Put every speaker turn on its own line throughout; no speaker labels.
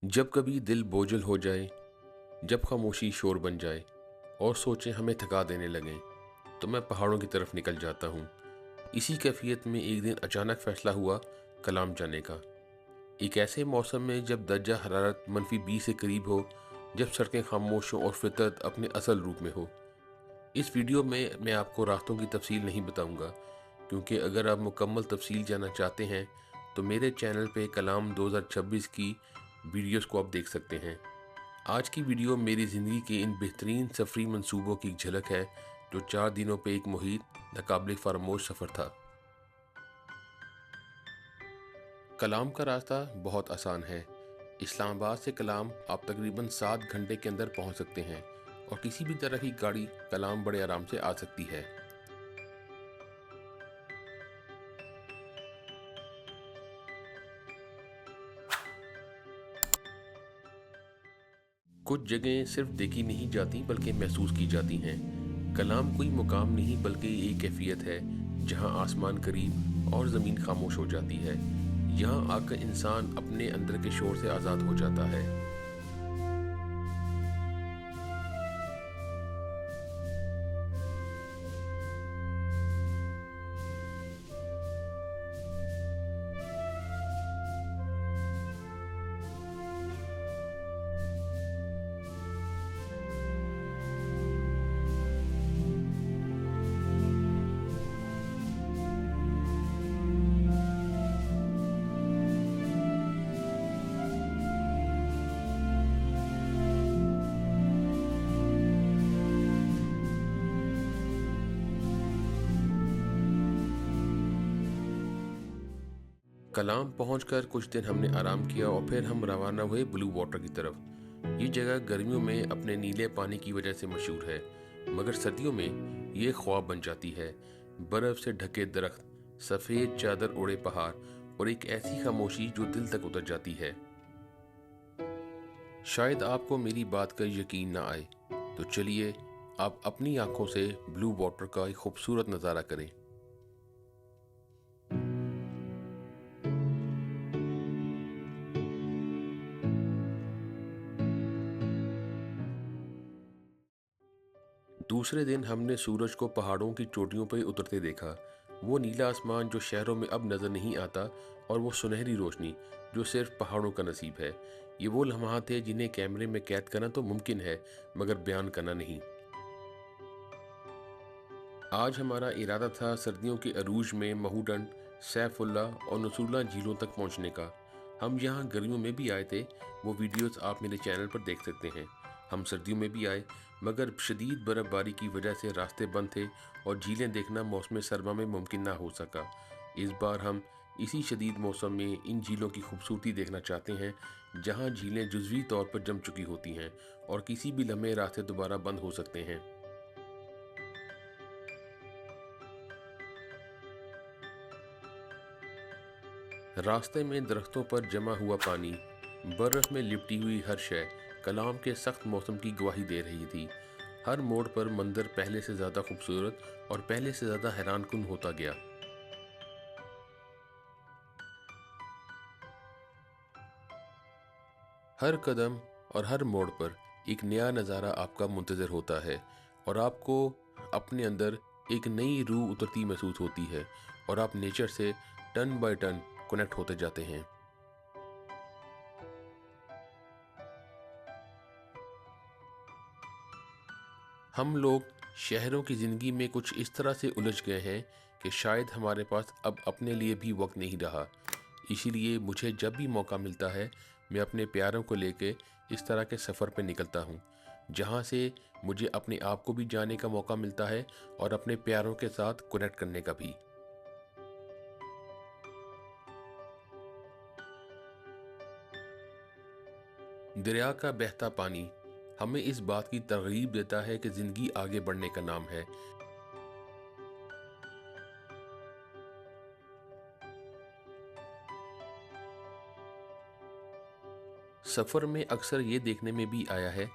जब कभी दिल बोझल हो जाए, जब खामोशी शोर बन जाए और सोचें हमें थका देने लगें, तो मैं पहाड़ों की तरफ निकल जाता हूँ। इसी कैफियत में एक दिन अचानक फैसला हुआ कलाम जाने का। एक ऐसे मौसम में जब दर्जा हरारत -20 के करीब हो, जब सड़कें खामोश हों और फितरत अपने असल रूप में हो। इस वीडियो में मैं आपको रास्तों की तफसील नहीं बताऊंगा, क्योंकि अगर आप मुकम्मल तफसील जानना चाहते हैं तो मेरे चैनल पे कलाम 2026 की वीडियोस को आप देख सकते हैं। आज की वीडियो मेरी ज़िंदगी के इन बेहतरीन सफरी मंसूबों की एक झलक है, जो 4 दिनों पे एक मुहित नाकाबिल फरामोश सफ़र था। कलाम का रास्ता बहुत आसान है। इस्लामाबाद से कलाम आप तकरीबन 7 घंटे के अंदर पहुंच सकते हैं और किसी भी तरह की गाड़ी कलाम बड़े आराम से आ सकती है। कुछ जगहें सिर्फ देखी नहीं जाती बल्कि महसूस की जाती हैं। कलाम कोई मुकाम नहीं बल्कि एक कैफियत है, जहां आसमान करीब और ज़मीन खामोश हो जाती है। यहाँ आकर इंसान अपने अंदर के शोर से आज़ाद हो जाता है। कलाम पहुंचकर कुछ दिन हमने आराम किया और फिर हम रवाना हुए ब्लू वाटर की तरफ। ये जगह गर्मियों में अपने नीले पानी की वजह से मशहूर है, मगर सर्दियों में ये ख्वाब बन जाती है। बर्फ से ढके दरख्त, सफ़ेद चादर ओढ़े पहाड़ और एक ऐसी खामोशी जो दिल तक उतर जाती है। शायद आपको मेरी बात का यकीन ना आए, तो चलिए आप अपनी आंखों से ब्लू वाटर का एक खूबसूरत नज़ारा करें। दूसरे दिन हमने सूरज को पहाड़ों की चोटियों पर उतरते देखा। वो नीला आसमान जो शहरों में अब नजर नहीं आता, और वो सुनहरी रोशनी जो सिर्फ पहाड़ों का नसीब है। ये वो लम्हात थे जिन्हें कैमरे में कैद करना तो मुमकिन है, मगर बयान करना नहीं। आज हमारा इरादा था सर्दियों के अरूज में महूडन, सैफुल्ला और नसरुल्ला झीलों तक पहुंचने का। हम यहाँ गर्मियों में भी आए थे, वो वीडियोस आप मेरे चैनल पर देख सकते हैं। हम सर्दियों में भी आए, मगर शदीद बर्फबारी की वजह से रास्ते बंद थे और झीलें देखना मौसम सरमा में मुमकिन ना हो सका। इस बार हम इसी शदीद मौसम में इन झीलों की खूबसूरती देखना चाहते हैं, जहाँ झीलें जुज़वी तौर पर जम चुकी होती हैं और किसी भी लम्हे रास्ते दोबारा बंद हो सकते हैं। रास्ते में दरख्तों पर जमा हुआ पानी, बर्फ में लिपटी हुई हर शय कलाम के सख्त मौसम की गवाही दे रही थी। हर मोड़ पर मंदिर पहले से ज़्यादा खूबसूरत और पहले से ज़्यादा हैरानकुन होता गया। हर कदम और हर मोड़ पर एक नया नज़ारा आपका मुंतज़र होता है, और आपको अपने अंदर एक नई रूह उतरती महसूस होती है, और आप नेचर से टन बाय टन कनेक्ट होते जाते हैं। हम लोग शहरों की ज़िंदगी में कुछ इस तरह से उलझ गए हैं कि शायद हमारे पास अब अपने लिए भी वक्त नहीं रहा। इसीलिए मुझे जब भी मौका मिलता है, मैं अपने प्यारों को लेके इस तरह के सफ़र पे निकलता हूँ, जहाँ से मुझे अपने आप को भी जाने का मौका मिलता है और अपने प्यारों के साथ कनेक्ट करने का भी। दरिया का बहता पानी हमें इस बात की तरगीब देता है कि ज़िंदगी आगे बढ़ने का नाम है। सफ़र में अक्सर ये देखने में भी आया है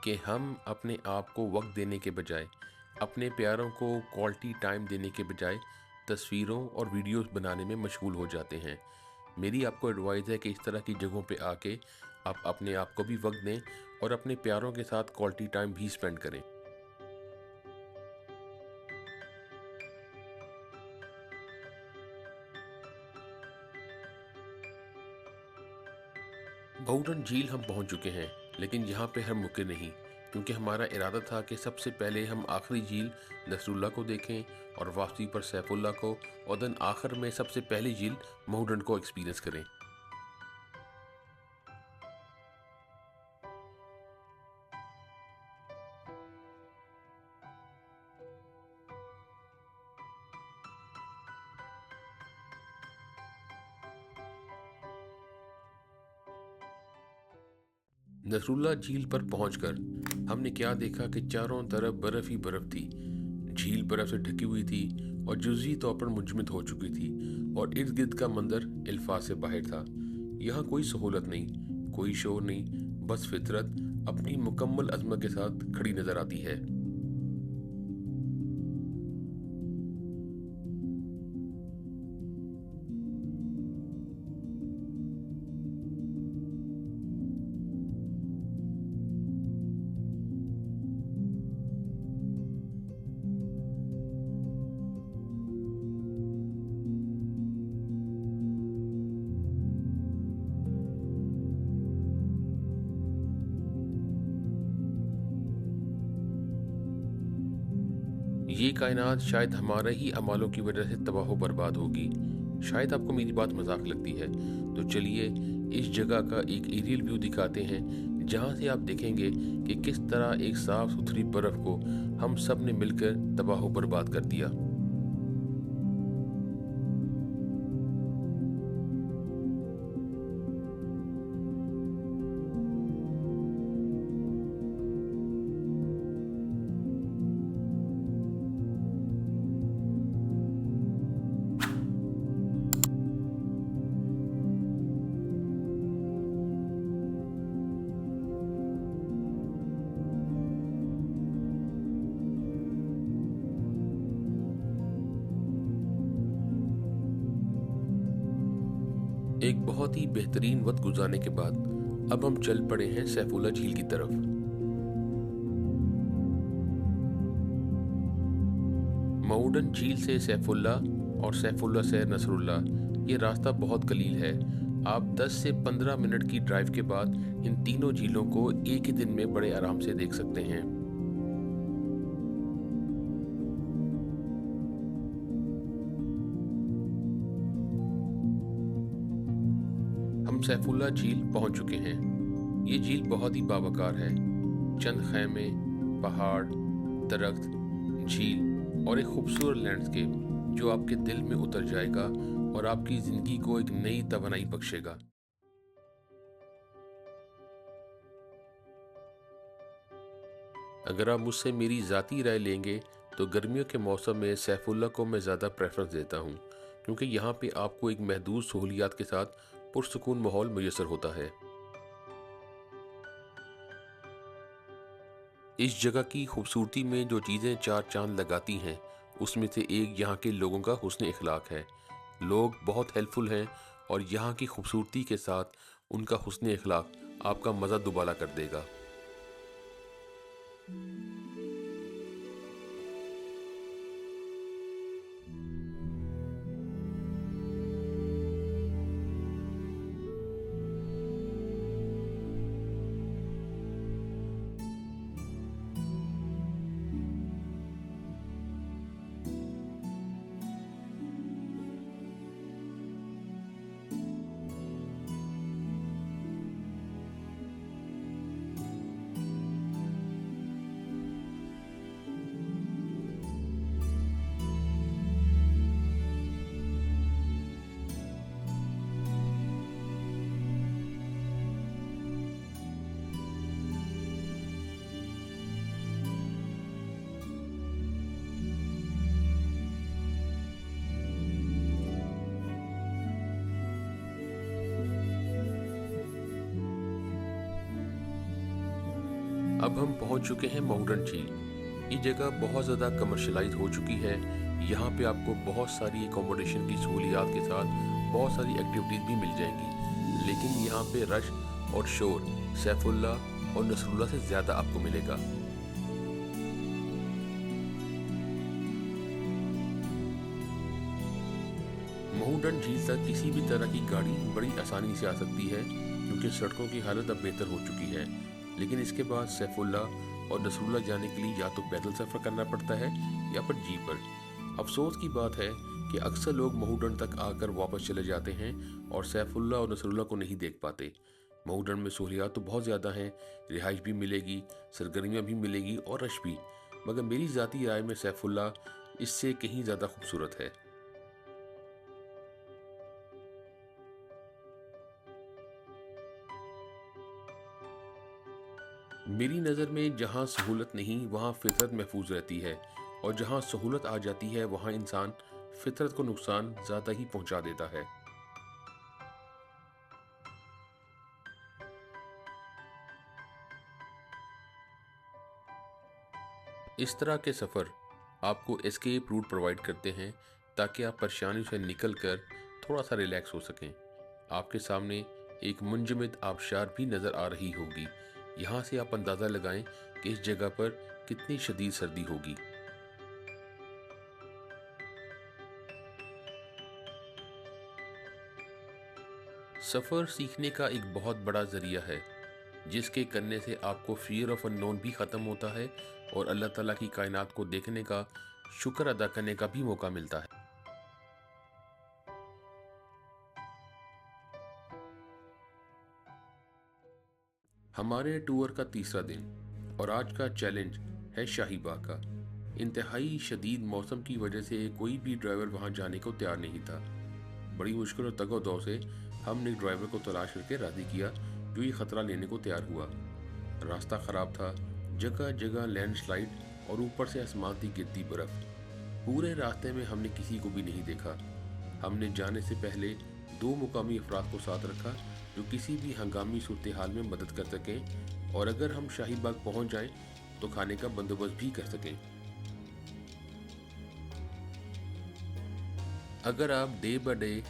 कि हम अपने आप को वक्त देने के बजाय, अपने प्यारों को क्वालिटी टाइम देने के बजाय तस्वीरों और वीडियोस बनाने में मशगूल हो जाते हैं। मेरी आपको एडवाइस है कि इस तरह की जगहों पे आके आप अपने आप को भी वक्त दें और अपने प्यारों के साथ क्वालिटी टाइम भी स्पेंड करें। बहुडन झील हम पहुंच चुके हैं, लेकिन यहाँ पे हम रुके नहीं, क्योंकि हमारा इरादा था कि सबसे पहले हम आखिरी झील नसरुल्ला को देखें और वापसी पर सैफुल्ला को, और दिन आखिर में सबसे पहली झील बहुडन को एक्सपीरियंस करें। नसरुल्ला झील पर पहुंचकर हमने क्या देखा कि चारों तरफ बर्फ ही बर्फ थी। झील बर्फ से ढकी हुई थी और जुज़वी तौर पर मुंजमद हो चुकी थी, और इर्द गिर्द का मंजर अल्फाज से बाहर था। यहाँ कोई सहूलत नहीं, कोई शोर नहीं, बस फितरत अपनी मुकम्मल अज़मत के साथ खड़ी नजर आती है। ये कायनात शायद हमारे ही अमालों की वजह से तबाह बर्बाद होगी। शायद आपको मेरी बात मजाक लगती है, तो चलिए इस जगह का एक एरियल व्यू दिखाते हैं, जहाँ से आप देखेंगे कि किस तरह एक साफ सुथरी बर्फ को हम सब ने मिलकर तबाह बर्बाद कर दिया। एक बहुत ही बेहतरीन वक्त गुजारने के बाद अब हम चल पड़े हैं सैफुल्ला झील की तरफ। मऊडन झील से सैफुल्ला और सैफुल्ला से नसरुल्ला ये रास्ता बहुत कलील है। आप 10 से 15 मिनट की ड्राइव के बाद इन तीनों झीलों को एक ही दिन में बड़े आराम से देख सकते हैं। हम सैफुल्ला झील पहुंच चुके हैं। ये झील बहुत ही बावकार है। चंद खैमे, पहाड़, दरख्त, झील और एक खूबसूरत लैंडस्केप जो आपके दिल में उतर जाएगा और आपकी जिंदगी को एक नई तवानाई बख्शेगा। अगर आप मुझसे मेरी ज़ाती राय लेंगे तो गर्मियों के मौसम में सैफुल्ला को मैं ज़्यादा प्रेफरेंस देता हूँ, क्योंकि यहाँ पे आपको एक महदूद सहूलियात के साथ पुरसकून माहौल मुयसर होता है। इस जगह की खूबसूरती में जो चीज़ें चार चांद लगाती हैं, उसमें से एक यहाँ के लोगों का हुस्न इखलाक है। लोग बहुत हेल्पफुल हैं और यहाँ की खूबसूरती के साथ उनका हुस्न इखलाक आपका मज़ा दुबाला कर देगा। अब हम पहुंच चुके हैं मऊडन झील। ये जगह बहुत ज़्यादा कमर्शलाइज हो चुकी है। यहाँ पे आपको बहुत सारी एकोमोडेशन की सहूलियात के साथ बहुत सारी एक्टिविटीज़ भी मिल जाएंगी, लेकिन यहाँ पे रश और शोर सैफुल्लाह और नसरुल्लाह से ज़्यादा आपको मिलेगा। महूडन झील तक किसी भी तरह की गाड़ी बड़ी आसानी से आ सकती है क्योंकि सड़कों की हालत अब बेहतर हो चुकी है, लेकिन इसके बाद सैफुल्लाह और नसरुल्लाह जाने के लिए या तो पैदल सफ़र करना पड़ता है या फिर जीप पर। अफसोस की बात है कि अक्सर लोग महूडन तक आकर वापस चले जाते हैं और सैफुल्लाह और नसरुल्लाह को नहीं देख पाते। महूडन में सहूलियात तो बहुत ज़्यादा हैं, रिहाइश भी मिलेगी, सरगर्मियाँ भी मिलेगी और रश भी, मगर मेरी ज़ाती राय में सैफुल्लाह इससे कहीं ज़्यादा खूबसूरत है। मेरी नज़र में जहाँ सहूलत नहीं वहाँ फितरत महफूज रहती है, और जहाँ सहूलत आ जाती है वहाँ इंसान फितरत को नुकसान ज़्यादा ही पहुँचा देता है। इस तरह के सफ़र आपको एस्केप रूट प्रोवाइड करते हैं ताकि आप परेशानियों से निकलकर थोड़ा सा रिलैक्स हो सकें। आपके सामने एक मुंजमद आबशार भी नज़र आ रही होगी। यहाँ से आप अंदाज़ा लगाएं कि इस जगह पर कितनी शदीद सर्दी होगी। सफ़र सीखने का एक बहुत बड़ा ज़रिया है जिसके करने से आपको फियर ऑफ अननोन भी ख़त्म होता है और अल्लाह ताला की कायनात को देखने का, शुक्र अदा करने का भी मौका मिलता है। हमारे टूर का तीसरा दिन और आज का चैलेंज है शाही बाग का। इंतहाई शदीद मौसम की वजह से कोई भी ड्राइवर वहां जाने को तैयार नहीं था। बड़ी मुश्किल और तगो-दो से हमने ड्राइवर को तलाश करके राजी किया जो ये ख़तरा लेने को तैयार हुआ। रास्ता ख़राब था, जगह जगह लैंडस्लाइड और ऊपर से आसमान थी गिरती बर्फ़। पूरे रास्ते में हमने किसी को भी नहीं देखा। हमने जाने से पहले 2 मुकामी अफराद को साथ रखा जो किसी भी हंगामी सूरत हाल में मदद कर सकें और अगर हम शाही बाग पहुँच जाएं तो खाने का बंदोबस्त भी कर सकें। अगर आप डे बाय डे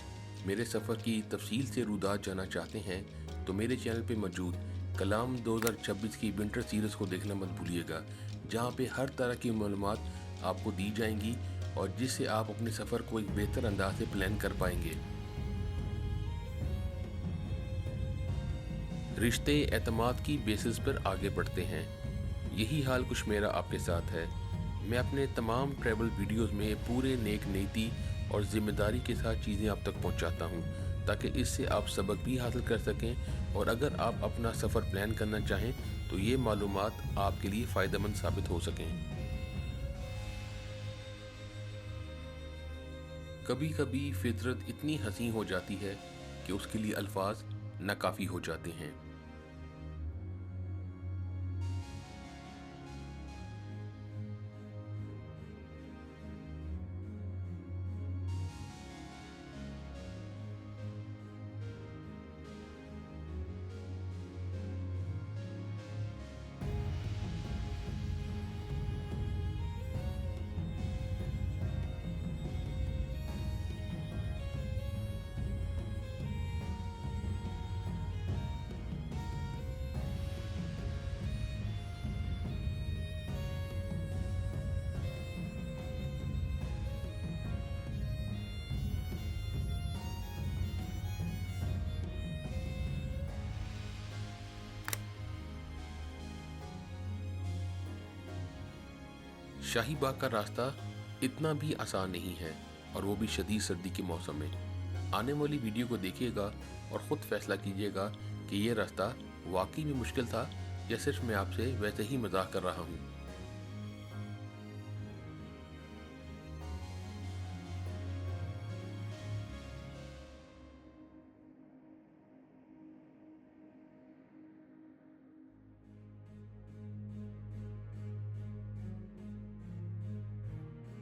मेरे सफ़र की तफसील से रुदात जानना चाहते हैं तो मेरे चैनल पे मौजूद कलाम 2026 की विंटर सीरीज़ को देखना मत भूलिएगा, जहाँ पे हर तरह की मालूमात आपको दी जाएंगी और जिससे आप अपने सफ़र को एक बेहतर अंदाज से प्लान कर पाएंगे। रिश्ते एतमाद की बेसिस पर आगे बढ़ते हैं। यही हाल कुछ मेरा आपके साथ है। मैं अपने तमाम ट्रैवल वीडियोस में पूरे नेक नीति और ज़िम्मेदारी के साथ चीज़ें आप तक पहुंचाता हूं ताकि इससे आप सबक भी हासिल कर सकें और अगर आप अपना सफ़र प्लान करना चाहें तो ये मालूमात आपके लिए फ़ायदेमंद साबित हो सकें। कभी कभी फितरत इतनी हसीन हो जाती है कि उसके लिए अल्फाज नाकाफ़ी हो जाते हैं। शाही बाग का रास्ता इतना भी आसान नहीं है और वो भी शदीद सर्दी के मौसम में। आने वाली वीडियो को देखिएगा और ख़ुद फैसला कीजिएगा कि ये रास्ता वाकई में मुश्किल था या सिर्फ मैं आपसे वैसे ही मजाक कर रहा हूँ।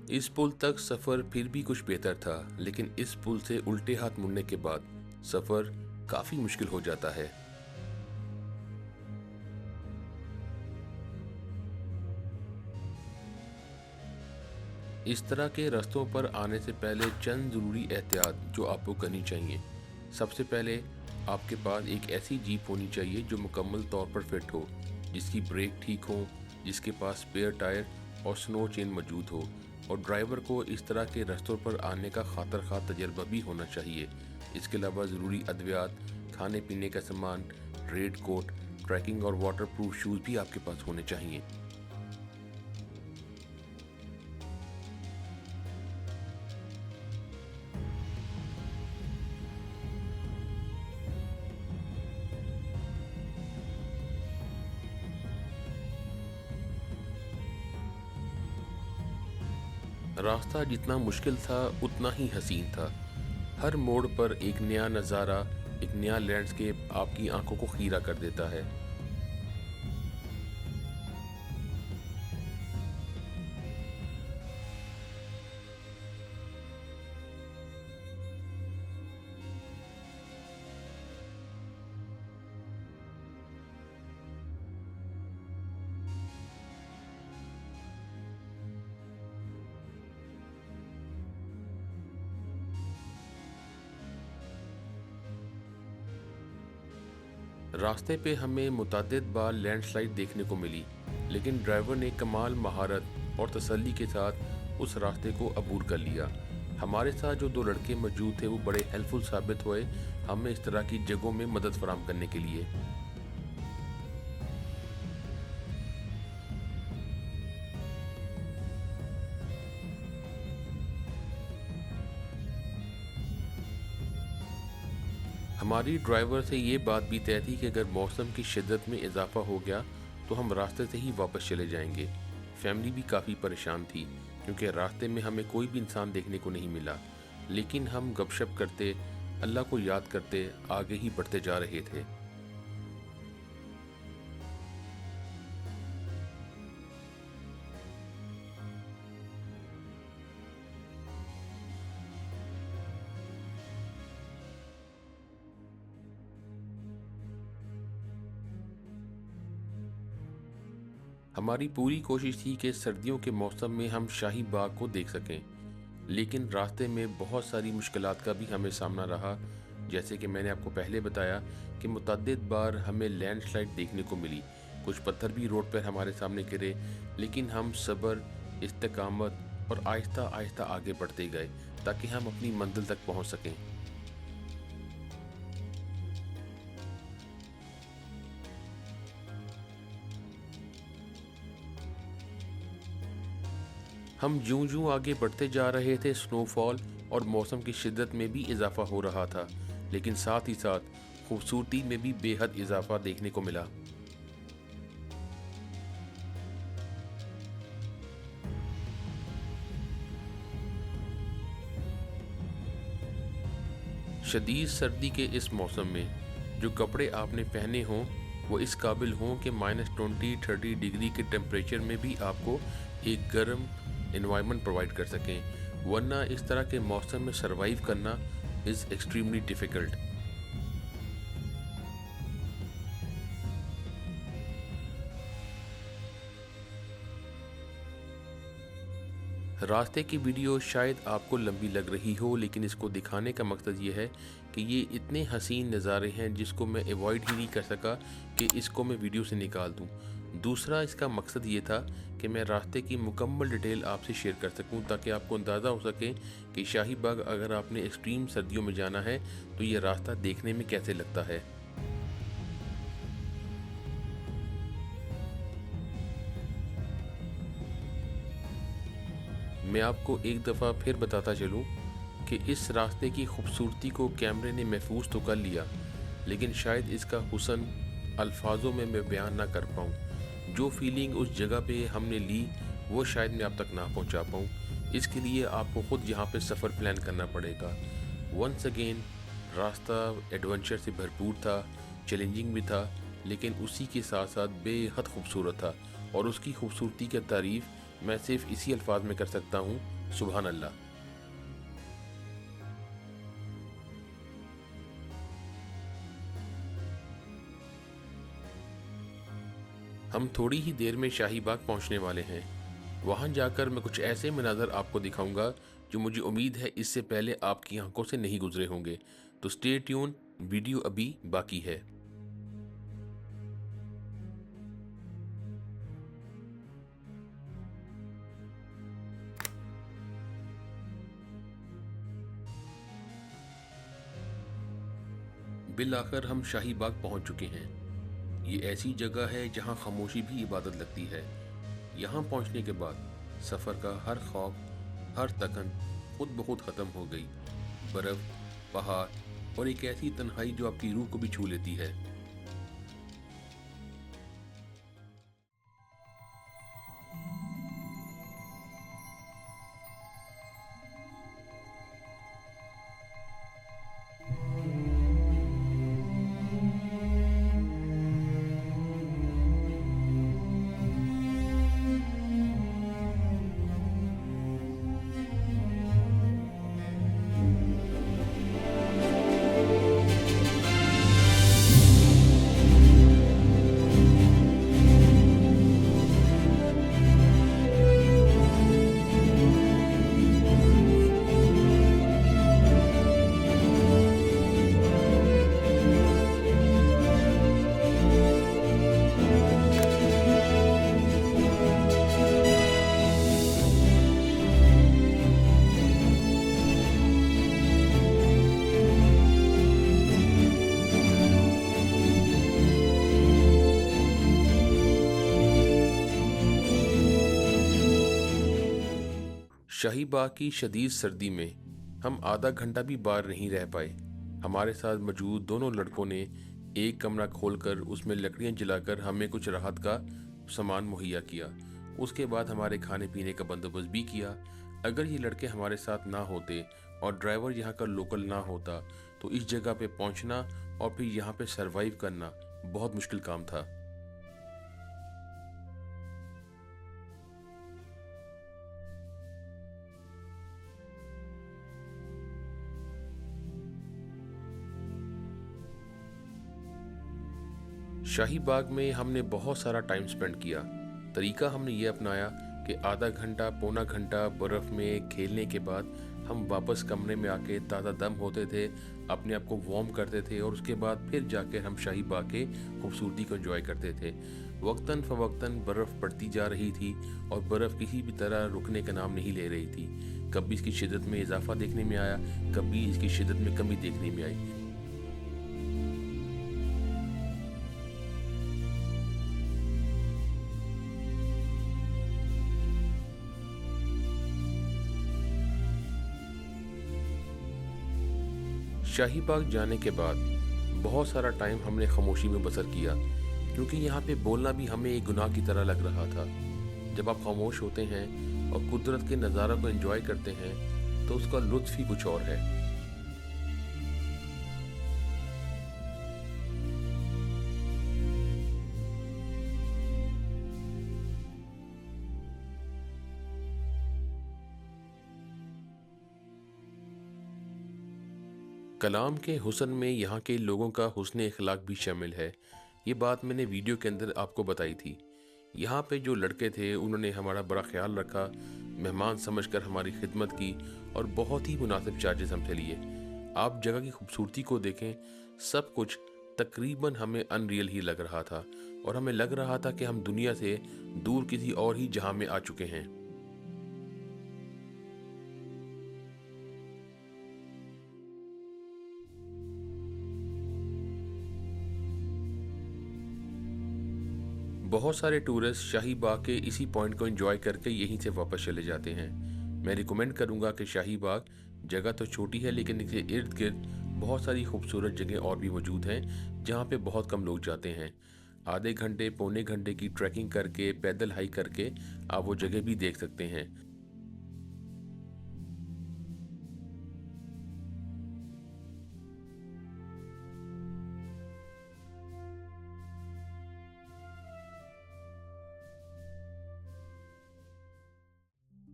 इस पुल तक सफ़र फिर भी कुछ बेहतर था, लेकिन इस पुल से उल्टे हाथ मुड़ने के बाद सफ़र काफ़ी मुश्किल हो जाता है। इस तरह के रास्तों पर आने से पहले चंद ज़रूरी एहतियात जो आपको करनी चाहिए। सबसे पहले आपके पास एक ऐसी जीप होनी चाहिए जो मुकम्मल तौर पर फिट हो, जिसकी ब्रेक ठीक हो, जिसके पास स्पेयर टायर और स्नो चेन मौजूद हो, और ड्राइवर को इस तरह के रास्तों पर आने का खातर खा तजर्बा भी होना चाहिए। इसके अलावा ज़रूरी अद्वियात, खाने पीने का सामान, रेड कोट, ट्रैकिंग और वाटर प्रूफ शूज़ भी आपके पास होने चाहिए। रास्ता जितना मुश्किल था उतना ही हसीन था। हर मोड़ पर एक नया नज़ारा, एक नया लैंडस्केप आपकी आंखों को खीरा कर देता है। रास्ते पे हमें मुतअद्दिद बार लैंडस्लाइड देखने को मिली, लेकिन ड्राइवर ने कमाल महारत और तसल्ली के साथ उस रास्ते को अबूर कर लिया। हमारे साथ जो दो लड़के मौजूद थे वो बड़े हेल्पफुल साबित हुए हमें इस तरह की जगहों में मदद फराहम करने के लिए। हमारी ड्राइवर से ये बात भी तय थी कि अगर मौसम की शिद्दत में इजाफा हो गया तो हम रास्ते से ही वापस चले जाएंगे। फैमिली भी काफ़ी परेशान थी क्योंकि रास्ते में हमें कोई भी इंसान देखने को नहीं मिला, लेकिन हम गपशप करते, अल्लाह को याद करते आगे ही बढ़ते जा रहे थे। हमारी पूरी कोशिश थी कि सर्दियों के मौसम में हम शाही बाग को देख सकें, लेकिन रास्ते में बहुत सारी मुश्किलात का भी हमें सामना रहा। जैसे कि मैंने आपको पहले बताया कि मुतअद्दिद बार हमें लैंडस्लाइड देखने को मिली, कुछ पत्थर भी रोड पर हमारे सामने गिरे, लेकिन हम सब्र, इस्तेकामत और आहिस्ता आहिस्ता आगे बढ़ते गए ताकि हम अपनी मंजिल तक पहुंच सकें। हम जूं-जूं आगे बढ़ते जा रहे थे, स्नोफॉल और मौसम की शिद्दत में भी इजाफा हो रहा था, लेकिन साथ ही साथ खूबसूरती में भी बेहद इजाफा देखने को मिला। शदीद सर्दी के इस मौसम में जो कपड़े आपने पहने हों वो इस काबिल हों कि -20-30 डिग्री के टेम्परेचर में भी आपको एक गर्म इन्वायरमेंट प्रोवाइड कर सकें, वरना इस तरह के मौसम में सरवाइव करना इज़ एक्सट्रीमली डिफ़िकल्ट। रास्ते की वीडियो शायद आपको लंबी लग रही हो, लेकिन इसको दिखाने का मकसद ये है कि ये इतने हसीन नज़ारे हैं जिसको मैं अवॉइड ही नहीं कर सका कि इसको मैं वीडियो से निकाल दूं। दूसरा इसका मकसद ये था कि मैं रास्ते की मुकम्मल डिटेल आपसे शेयर कर सकूं ताकि आपको अंदाज़ा हो सके कि शाही बाग अगर आपने एक्सट्रीम सर्दियों में जाना है तो ये रास्ता देखने में कैसे लगता है। मैं आपको एक दफ़ा फिर बताता चलूं कि इस रास्ते की खूबसूरती को कैमरे ने महफूज तो कर लिया, लेकिन शायद इसका हुस्न अल्फाजों में मैं बयान ना कर पाऊँ। जो फीलिंग उस जगह पे हमने ली वो शायद मैं आप तक ना पहुँचा पाऊँ। इसके लिए आपको ख़ुद यहाँ पे सफ़र प्लान करना पड़ेगा। वंस अगेन रास्ता एडवेंचर से भरपूर था, चैलेंजिंग भी था, लेकिन उसी के साथ साथ बेहद खूबसूरत था, और उसकी खूबसूरती की तारीफ़ मैं सिर्फ इसी अल्फाज में कर सकता हूँ, सुभान अल्लाह। हम थोड़ी ही देर में शाही बाग पहुँचने वाले हैं। वहाँ जाकर मैं कुछ ऐसे मनाज़र आपको दिखाऊंगा जो मुझे उम्मीद है इससे पहले आपकी आंखों से नहीं गुजरे होंगे। तो स्टे ट्यून, वीडियो अभी बाकी है। बिल आकर हम शाही बाग पहुंच चुके हैं। ये ऐसी जगह है जहां खामोशी भी इबादत लगती है। यहाँ पहुंचने के बाद सफ़र का हर खौफ, हर तकन खुद ब खुद ख़त्म हो गई। बर्फ़, पहाड़ और एक ऐसी तन्हाई जो आपकी रूह को भी छू लेती है। शाही बाग की शदीद सर्दी में हम आधा घंटा भी बाहर नहीं रह पाए। हमारे साथ मौजूद दोनों लड़कों ने एक कमरा खोलकर उसमें लकड़ियां जलाकर हमें कुछ राहत का सामान मुहैया किया। उसके बाद हमारे खाने पीने का बंदोबस्त भी किया। अगर ये लड़के हमारे साथ ना होते और ड्राइवर यहाँ का लोकल ना होता तो इस जगह पे पहुँचना और फिर यहाँ पे सरवाइव करना बहुत मुश्किल काम था। शाही बाग में हमने बहुत सारा टाइम स्पेंड किया। तरीका हमने ये अपनाया कि आधा घंटा पौना घंटा बर्फ़ में खेलने के बाद हम वापस कमरे में आके ताज़ा दम होते थे, अपने आप को वार्म करते थे और उसके बाद फिर जाकर हम शाही बाग के खूबसूरती को एंजॉय करते थे। वक्तन फ़वक्तन बर्फ़ पड़ती जा रही थी और बर्फ़ किसी भी तरह रुकने का नाम नहीं ले रही थी। कभी इसकी शिद्दत में इजाफा देखने में आया, कभी इसकी शिद्दत में कमी देखने में आई। शाही बाग जाने के बाद बहुत सारा टाइम हमने खामोशी में बसर किया, क्योंकि यहाँ पे बोलना भी हमें एक गुनाह की तरह लग रहा था। जब आप खामोश होते हैं और कुदरत के नज़ारों को एंजॉय करते हैं तो उसका लुत्फ़ ही कुछ और है। कलाम के हुस्न में यहाँ के लोगों का हुस्न इखलाक भी शामिल है। ये बात मैंने वीडियो के अंदर आपको बताई थी। यहाँ पे जो लड़के थे उन्होंने हमारा बड़ा ख्याल रखा, मेहमान समझकर हमारी खिदमत की और बहुत ही मुनासिब चार्जेस हमसे लिए। आप जगह की खूबसूरती को देखें, सब कुछ तकरीबन हमें अनरियल ही लग रहा था और हमें लग रहा था कि हम दुनिया से दूर किसी और ही जहां में आ चुके हैं। बहुत सारे टूरिस्ट शाही बाग के इसी पॉइंट को एंजॉय करके यहीं से वापस चले जाते हैं। मैं रिकमेंड करूंगा कि शाही बाग जगह तो छोटी है लेकिन इसके इर्द गिर्द बहुत सारी खूबसूरत जगह और भी मौजूद हैं जहां पे बहुत कम लोग जाते हैं। आधे घंटे पौने घंटे की ट्रैकिंग करके, पैदल हाइक करके आप वो जगह भी देख सकते हैं।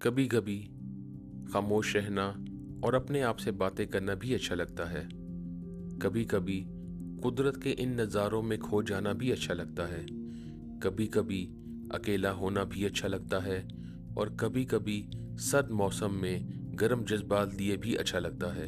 कभी कभी खामोश रहना और अपने आप से बातें करना भी अच्छा लगता है। कभी कभी कुदरत के इन नज़ारों में खो जाना भी अच्छा लगता है। कभी कभी अकेला होना भी अच्छा लगता है और कभी कभी सर्द मौसम में गर्म जज्बात लिए भी अच्छा लगता है।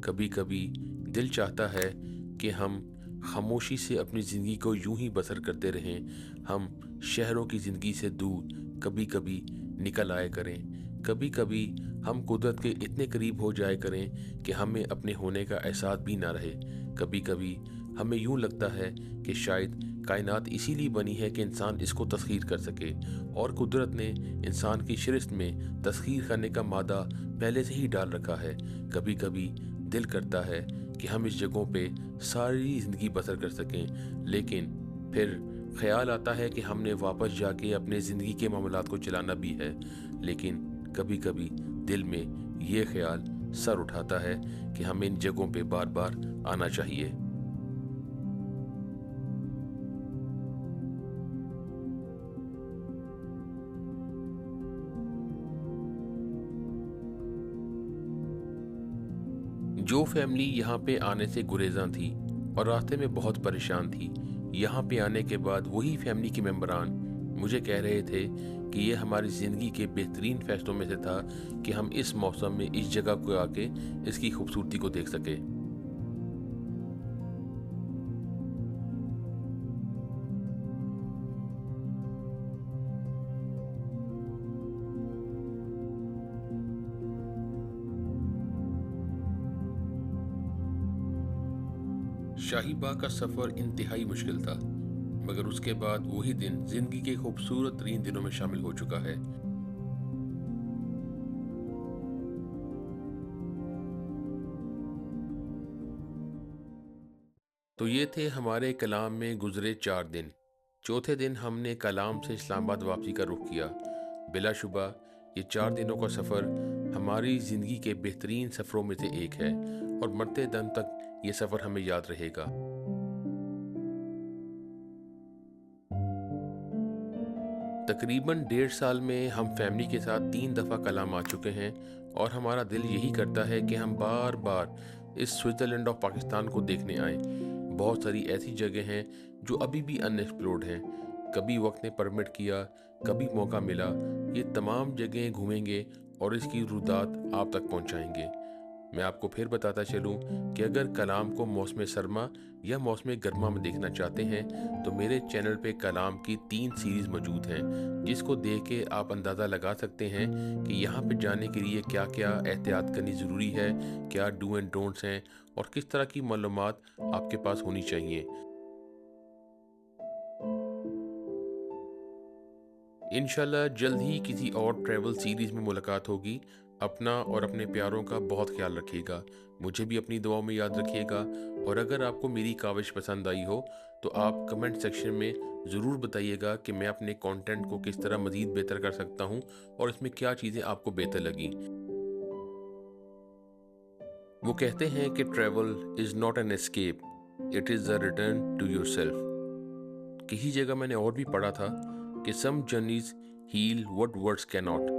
कभी कभी दिल चाहता है कि हम खामोशी से अपनी ज़िंदगी को यूं ही बसर करते रहें। हम शहरों की ज़िंदगी से दूर कभी कभी निकल आए करें। कभी कभी हम कुदरत के इतने करीब हो जाए करें कि हमें अपने होने का एहसास भी ना रहे। कभी कभी हमें यूं लगता है कि शायद कायनात इसीलिए बनी है कि इंसान इसको तस्खीर कर सके, और कुदरत ने इंसान की शिरस्त में तस्खीर करने का मादा पहले से ही डाल रखा है। कभी कभी दिल करता है कि हम इस जगहों पे सारी ज़िंदगी बसर कर सकें, लेकिन फिर ख्याल आता है कि हमने वापस जाके अपने ज़िंदगी के मामलात को चलाना भी है। लेकिन कभी कभी दिल में ये ख्याल सर उठाता है कि हमें इन जगहों पे बार बार आना चाहिए। जो फैमिली यहाँ पे आने से गुरेज़ां थी और रास्ते में बहुत परेशान थी, यहाँ पे आने के बाद वही फैमिली के मेंबरान मुझे कह रहे थे कि ये हमारी ज़िंदगी के बेहतरीन फ़ैसलों में से था कि हम इस मौसम में इस जगह को आके इसकी खूबसूरती को देख सके। शाही बाग का सफ़र इंतहाई मुश्किल था, मगर उसके बाद वही दिन ज़िंदगी के खूबसूरत तरीन दिनों में शामिल हो चुका है। तो ये थे हमारे कलाम में गुजरे 4 दिन। चौथे दिन हमने कलाम से इस्लामाबाद वापसी का रुख किया। बिलाशुबा ये 4 दिनों का सफ़र हमारी ज़िंदगी के बेहतरीन सफ़रों में से एक है, और मरते दम तक ये सफ़र हमें याद रहेगा। तकरीबन 1.5 साल में हम फैमिली के साथ 3 दफ़ा कलाम आ चुके हैं, और हमारा दिल यही करता है कि हम बार बार इस स्विट्ज़रलैंड ऑफ पाकिस्तान को देखने आएं। बहुत सारी ऐसी जगह हैं जो अभी भी अनएक्सप्लोर्ड हैं। कभी वक्त ने परमिट किया, कभी मौका मिला, ये तमाम जगहें घूमेंगे और इसकी रुदात आप तक पहुंचाएंगे। मैं आपको फिर बताता चलूं कि अगर कलाम को मौसम सरमा या मौसम गर्मा में देखना चाहते हैं तो मेरे चैनल पे कलाम की 3 सीरीज़ मौजूद हैं, जिसको देख के आप अंदाज़ा लगा सकते हैं कि यहाँ पे जाने के लिए क्या क्या एहतियात करनी ज़रूरी है, क्या डू एंड डोंट्स हैं, और किस तरह की मालूमात आपके पास होनी चाहिए। इंशाल्लाह जल्द ही किसी और ट्रैवल सीरीज़ में मुलाकात होगी। अपना और अपने प्यारों का बहुत ख्याल रखिएगा। मुझे भी अपनी दुआओं में याद रखिएगा, और अगर आपको मेरी काविश पसंद आई हो तो आप कमेंट सेक्शन में ज़रूर बताइएगा कि मैं अपने कंटेंट को किस तरह मज़ीद बेहतर कर सकता हूँ, और इसमें क्या चीज़ें आपको बेहतर लगी। वो कहते हैं कि travel is not an escape, it is a return to yourself. किसी जगह मैंने और भी पढ़ा था कि some journeys heal what words can not.